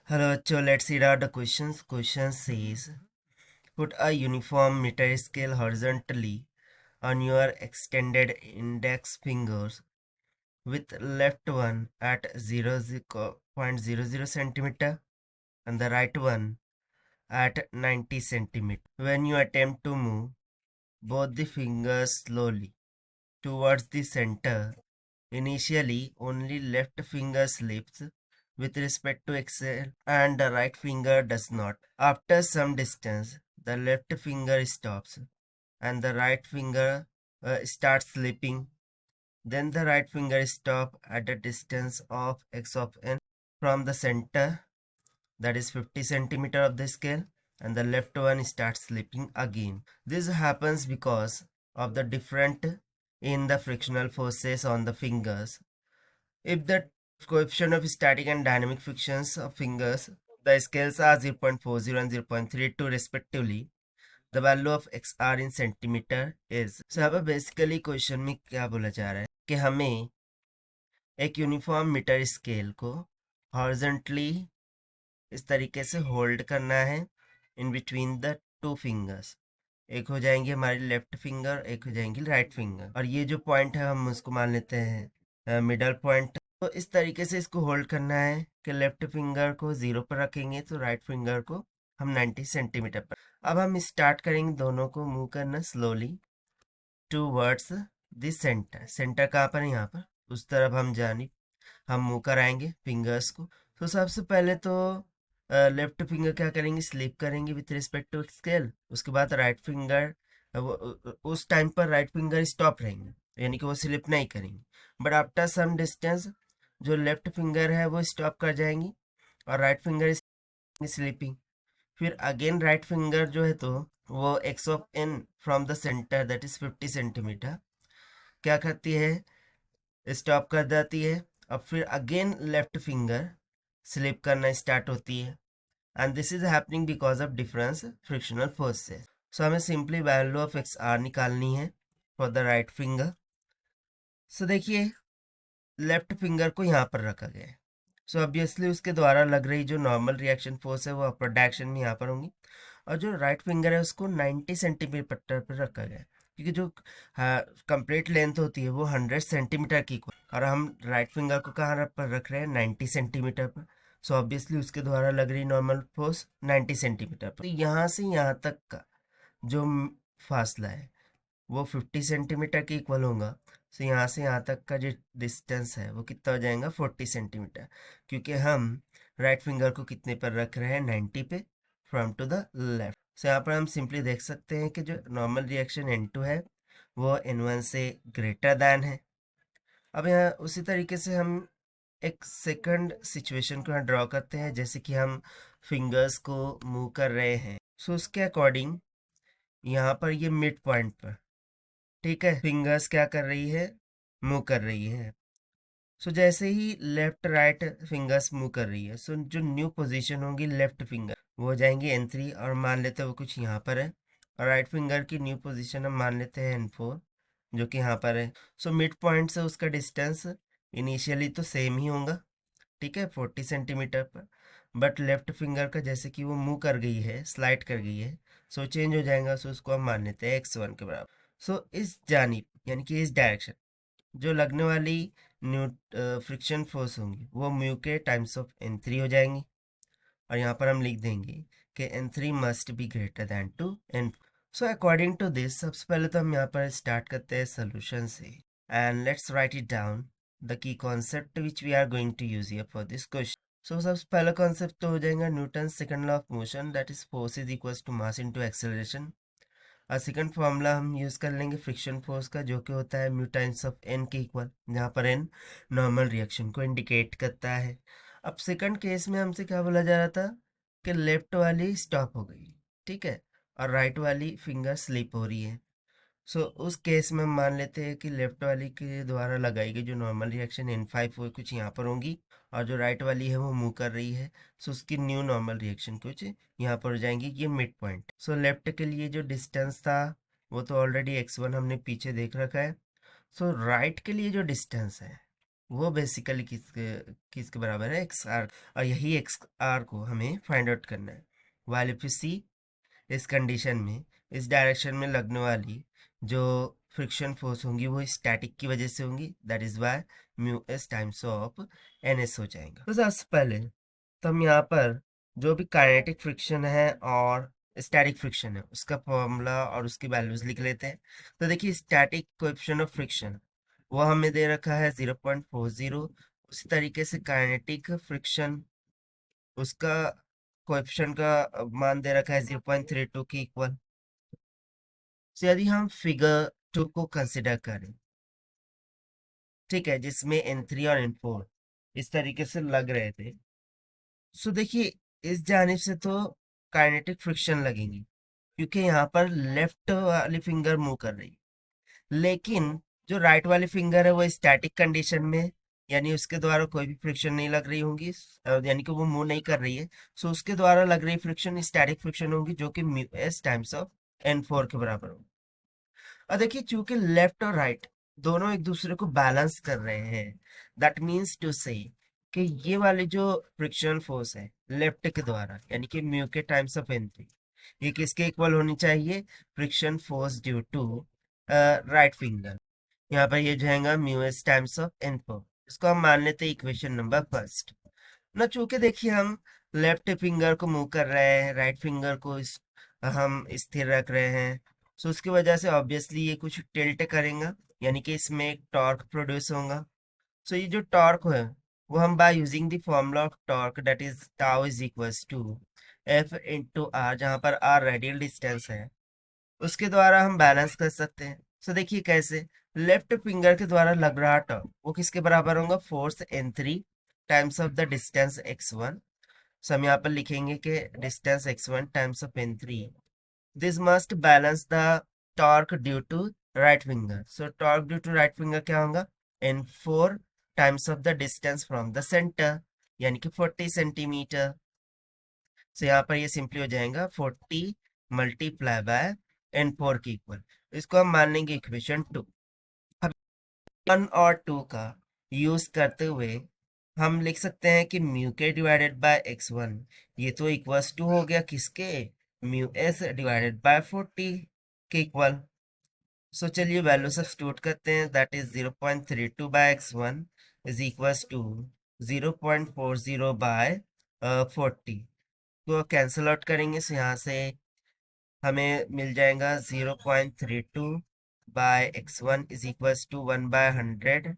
Hello, so let's read out the questions. Question says, put a uniform meter scale horizontally on your extended index fingers with left one at 0.00 centimeter and the right one at 90 centimeter. When you attempt to move both the fingers slowly towards the center, initially only left finger slips with respect to exhale and the right finger does not. After some distance, the left finger stops and the right finger starts slipping. Then the right finger stops at a distance of x of n from the center, that is 50 centimeter of the scale, and the left one starts slipping again. This happens because of the different in the frictional forces on the fingers. If the coefficient of static and dynamic frictions of fingers, the scales are 0.40 and 0.32 respectively, the value of xr in centimeter is. So यहाँ पर basically question में क्या बोला जा रहा है कि हमें एक यूनिफॉर्म मीटर स्केल को हॉरिजॉन्टली इस तरीके से होल्ड करना है in between the two fingers. एक हो जाएंगे हमारी लेफ्ट फिंगर, एक हो जाएंगी राइट फिंगर, और ये जो पॉइंट है हम उसको मान लेते हैं मिडल पॉइंट। तो इस तरीके से इसको होल्ड करना है कि लेफ्ट फिंगर को 0 पर रखेंगे तो राइट फिंगर को हम 90 सेंटीमीटर पर। अब हम स्टार्ट करेंगे दोनों को मूव करना slowly towards the centre. Centre कहाँ पर है? यहाँ पर, उस तरफ हम जानी हम मुँह कराएंगे फिंगर्स को। तो सबसे पहले तो लेफ्ट फिंगर क्या करेंगे, स्लिप करेंगे विथ रिस्पेक्ट टू स्केल। उसके बाद राइट फिंगर, उस टाइम पर राइट फिंगर स्टॉप रहेंगे, यानी कि वो स्लिप नहीं करेंगे। बट आफ्टर सम डिस्टेंस जो लेफ्ट फिंगर है वो स्टॉप कर जाएंगी और राइट फिंगर स्लिपिंग। फिर अगेन राइट फिंगर जो है तो वो X of N from the centre, that is 50 centimetre, क्या करती है, स्टॉप कर जाती है। अब फिर अगेन लेफ्ट फिंगर स्लिप करना स्टार्ट होती है and this is happening because of difference frictional forces. So हमें simply value of x r निकालनी है for the right finger. So देखिए लेफ्ट फिंगर को यहाँ पर रखा गया है, सो ऑब्वियसली उसके द्वारा लग रही जो नॉर्मल रिएक्शन फोर्स है वो अपर डायरेक्शन में यहाँ पर होंगी, और जो राइट फिंगर है उसको 90 सेंटीमीटर पर रखा गया है क्योंकि जो कंप्लीट लेंथ होती है वो 100 सेंटीमीटर की और हम राइट फिंगर को कहाँ पर रख रहे हैं 90 सेंटीमीटर पर। सो ऑब्वियसली उसके द्वारा लग रही नॉर्मल फोर्स 90 सेंटीमीटर पर। तो यहाँ से यहाँ तक का जो फासला है वो 50 सेंटीमीटर के इक्वल होगा। सो यहाँ से यहाँ तक का जो डिस्टेंस है वो कितना हो जाएगा 40 सेंटीमीटर, क्योंकि हम राइट फिंगर को कितने पर रख रहे हैं 90 पे फ्रॉम टू द लेफ्ट। सो यहाँ पर हम सिंपली देख सकते हैं कि जो नॉर्मल रिएक्शन N2 है वो N1 से ग्रेटर दैन है। अब यहाँ उसी तरीके से हम एक सेकंड सिचुएशन को यहाँ ड्रॉ करते हैं, जैसे कि हम फिंगर्स को मूव कर रहे हैं। सो उसके अकॉर्डिंग यहाँ पर ये मिड पॉइंट पर, ठीक है, फिंगर्स क्या कर रही है, मूव कर रही है। सो जैसे ही लेफ्ट राइट फिंगर्स मूव कर रही है, सो जो न्यू पोजीशन होगी लेफ्ट फिंगर वो हो जाएंगी N3, और मान लेते हैं वो कुछ यहाँ पर है, और राइट फिंगर की न्यू पोजीशन हम मान लेते हैं N4 जो कि यहाँ पर है। सो मिड पॉइंट से उसका डिस्टेंस इनिशियली तो सेम ही होगा, ठीक है, 40 सेंटीमीटर पर, बट लेफ्ट फिंगर का जैसे कि वो मूव कर गई है, स्लाइड कर गई है, सो चेंज हो जाएगा। सो उसको हम मान लेते हैं x1 के बराबर। सो इस जानिब यानी कि इस डायरेक्शन जो लगने वाली न्यू फ्रिक्शन फोर्स होंगी वो म्यू के टाइम्स ऑफ N3 हो जाएंगी, और यहाँ पर हम लिख देंगे कि N3 must be greater than two N। So according to this सबसे पहले तो हम यहाँ पर स्टार्ट करते हैं सोल्यूशन से, and let's write it down the key concept which we are going to use here for this question. So सबसे पहला कॉन्सेप्ट तो हो जाएगा Newton second law of motion, that is force is equals to mass into acceleration. और second formula हम use कर लेंगे friction force का, जो कि होता है म्यू टाइम्स ऑफ एन के इक्वल, जहाँ पर एन नॉर्मल रिएक्शन को इंडिकेट करता है। अब सेकंड केस में हमसे क्या बोला जा रहा था कि लेफ्ट वाली स्टॉप हो गई, ठीक है, और राइट वाली फिंगर स्लिप हो रही है। सो उस केस में हम मान लेते हैं कि लेफ्ट वाली के द्वारा लगाई गई जो नॉर्मल रिएक्शन N5 वो कुछ यहाँ पर होंगी, और जो राइट वाली है वो मूव कर रही है, सो उसकी न्यू नॉर्मल रिएक्शन कुछ यहाँ पर हो जाएंगी, ये मिड पॉइंट। सो लेफ्ट के लिए जो डिस्टेंस था वो तो ऑलरेडी x1 हमने पीछे देख रखा है। सो राइट के लिए जो डिस्टेंस है वो बेसिकली किसके बराबर है, एक्स आर। और यही एक्स आर को हमें फाइंड आउट करना है। वाइल इफ यू सी, इस कंडीशन में इस डायरेक्शन में लगने वाली जो फ्रिक्शन फोर्स होंगी वो स्टैटिक की वजह से होंगी, that is Y mu S times of N S हो जाएगा। तो सबसे पहले तो हम यहाँ पर जो भी काइनेटिक फ्रिक्शन है और स्टैटिक फ्रिक्शन है उसका फॉर्मूला और उसकी वैल्यूज लिख लेते हैं। तो देखिए स्टैटिक कोएफिशिएंट ऑफ फ्रिक्शन वो हमें दे रखा है 0.40। उसी तरीके से काइनेटिक फ्रिक्शन उसका कोएफिशिएंट का मान दे रखा है 0.32 के इक्वल। तो यदि हम फिगर 2 को कंसिडर करें, ठीक है, जिसमें N3 और N4 इस तरीके से लग रहे थे, सो देखिए इस जानिब से तो काइनेटिक फ्रिक्शन लगेंगी क्योंकि यहाँ पर लेफ्ट वाली फिंगर मूव कर रही है, लेकिन जो राइट वाली फिंगर है वो स्टैटिक कंडीशन में है, यानी उसके द्वारा कोई भी फ्रिक्शन नहीं लग रही होंगी, यानी कि वो मूव नहीं कर रही है। सो उसके द्वारा लग रही फ्रिक्शन स्टैटिक फ्रिक्शन होगी जो कि mu S times of N4 के बराबर होगी। और देखिए चूंकि लेफ्ट और राइट दोनों एक दूसरे को बैलेंस कर रहे हैं, दैट मीन्स टू से कि ये वाली जो फ्रिक्शन फोर्स है लेफ्ट के द्वारा यानी कि म्यू के टाइम्स ऑफ N3 ये किसके इक्वल होनी चाहिए, friction force due to right finger. यहाँ पर ये जाएगा mu S times of N4। इसको हम मान लेते हैं इक्वेशन नंबर फर्स्ट। ना चूंकि देखिए हम लेफ्ट फिंगर को मूव कर रहे हैं, राइट फिंगर को हम स्थिर रख रहे हैं, सो उसकी वजह से ऑब्वियसली ये कुछ टिल्ट करेगा, यानी कि इसमें एक टॉर्क प्रोड्यूस होगा। सो ये जो टॉर्क है वो हम by using the formula of torque that is tau is equals to F into R, जहाँ पर आर रेडियल डिस्टेंस है, उसके द्वारा हम बैलेंस कर सकते हैं। सो देखिए कैसे, लेफ्ट फिंगर के द्वारा लग रहा टॉर्क वो किसके बराबर होगा, force N3 times of the distance x1। So हम यहाँ पर लिखेंगे कि distance x1 times of N3, this must balance the torque due to right finger. So torque due to right finger क्या होगा, N4 times of the distance from the centre, यानी कि 40 centimetre. सो यहाँ पर ये सिंपली हो जाएगा 40 मल्टीप्लाई बाय N4 की इक्वल। इसको हम मान लेंगे इक्वेशन 2। अब 1 और 2 का यूज करते हुए हम लिख सकते हैं कि म्यू के डिवाइडेड बाय x1 ये तो इक्वल्स टू हो गया किसके, म्यू एस डिवाइडेड बाय 40 के इक्वल। सो चलिए वैल्यू सब्स्टिट्यूट करते हैं, that is 0.32 by x1 is equals to 0.40 by 40। तो कैंसिल आउट करेंगे, सो यहाँ से हमें मिल जाएगा 0.32 by x1 is equals to 1 by 100।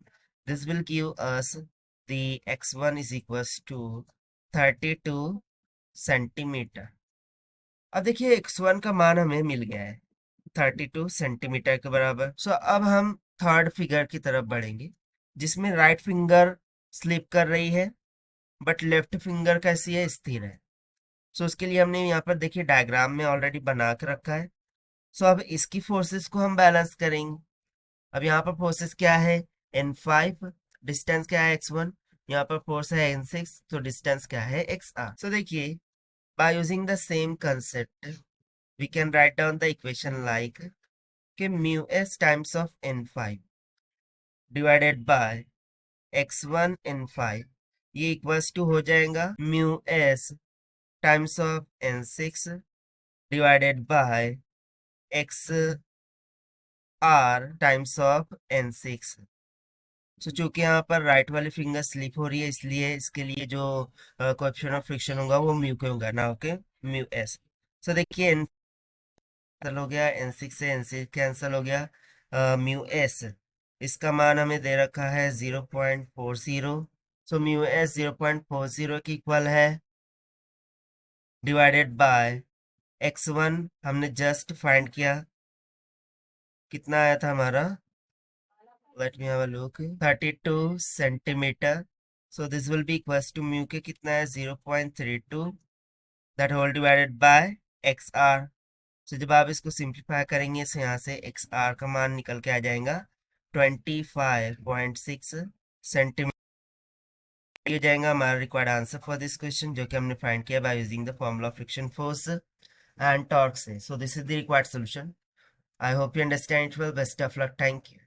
This will give us the x1 is equals to 32 centimetre. अब देखिए x1 का मान हमें मिल गया है 32 सेंटीमीटर के बराबर। सो अब हम थर्ड फिगर की तरफ बढ़ेंगे जिसमें राइट फिंगर स्लिप कर रही है बट लेफ्ट फिंगर कैसी है, स्थिर है। सो उसके लिए हमने यहाँ पर देखिए डायग्राम में ऑलरेडी बना के रखा है। सो अब इसकी फोर्सेस को हम बैलेंस करेंगे। अब यहाँ पर फोर्सेस क्या है, N5, डिस्टेंस क्या है x1, यहाँ पर फोर्स है N6, तो डिस्टेंस क्या है xr। सो देखिए by using the same concept we can write down the equation like कि mu S times of N5 divided by x1 N5 ये इक्वल्स टू हो जाएगा mu S times of N6 divided by x r times of N6। So चूंकि यहाँ पर right वाली finger slip हो रही है इसलिए इसके लिए जो कोएफिशिएंट ऑफ फ्रिक्शन होगा वो म्यू के होगा ना, ओके म्यू एस। सो देखिए N कैंसिल हो गया, N6 से N6 कैंसिल हो गया, म्यू एस इसका मान हमें दे रखा है 0.40। सो म्यू एस 0.40 की इक्वल है डिवाइडेड बाय x1 हमने जस्ट फाइंड किया, कितना आया था हमारा, let me have a look, 32 centimetre. So this will be equals to mu के कितना है 0.32 that whole divided by x r. So जब आप इसको सिंप्लीफाई करेंगे तो यहाँ से एक्स आर का मान निकल के आ जाएगा 25.6 सेंटीमीटर। ये जाएगा हमारा required answer for this question जो कि हमने फाइंड किया by using the formula of friction force and torque से। So this is the required solution. I hope you understand it well, best of luck, thank you.